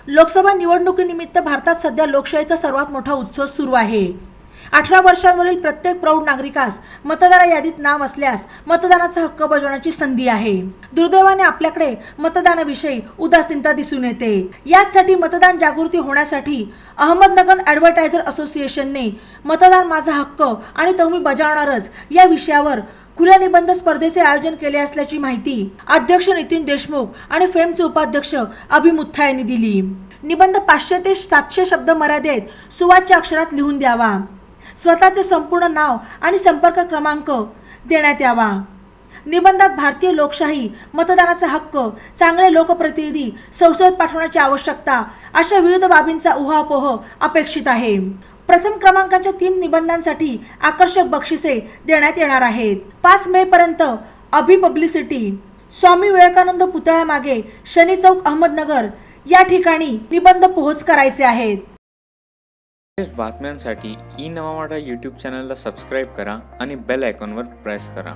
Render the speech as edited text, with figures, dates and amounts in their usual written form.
लोकसभा निवडणुकीनिमित्त भारतात सध्या लोकशाहीचा सर्वात मोठा उत्सव सुरू आहे। 18 वर्षांवरील प्रत्येक प्रौढ नागरिकास मतदार यादीत नाव असल्यास मतदानाचा हक्क बजावण्याची संधी आहे। दुर्दैवाने आपल्याकडे मतदानाविषयी उदासीनता दिसून येते। यासाठी मतदान जागृती होण्यासाठी अहमदनगर ॲडव्हर्टायझर असोसिएशनने मतदान माझा हक्क आणि तो मी बजावणारच या विषयावर खुल्या निबंध स्पर्धेचे आयोजन केले असल्याची माहिती अध्यक्ष नितीन देशमुख आणि फेमचे उपाध्यक्ष अभि मुथ्था यांनी दिली। निबंध 500 ते 700 शब्द मर्यादेत सुवाच्य अक्षरात लिहून द्यावा। स्वतःचे संपूर्ण नाव आणि संपर्क क्रमांक देण्यात यावा। निबंधात भारतीय लोकशाही, मतदानाचा हक्क, चांगले लोकप्रतिनिधी, संसदेत पाठवण्याची आवश्यकता अशा विविध बाबींचा उहापोह अपेक्षित आहे। प्रथम क्रमांकाच्या 3 निबंधांसाठी आकर्षक बक्षिसे देण्यात येणार आहेत। 5 मे पर्यंत अभि पब्लिसिटी स्वामी विवेकानंद पुतळ्यामागे शनी चौक अहमदनगर या ठिकाणी निबंध पोहोच करायचे आहेत। बातम्यांसाठी ई नवा मराठा यूट्यूब चॅनलला सबस्क्राईब करा आणि बेल आयकॉनवर प्रेस करा।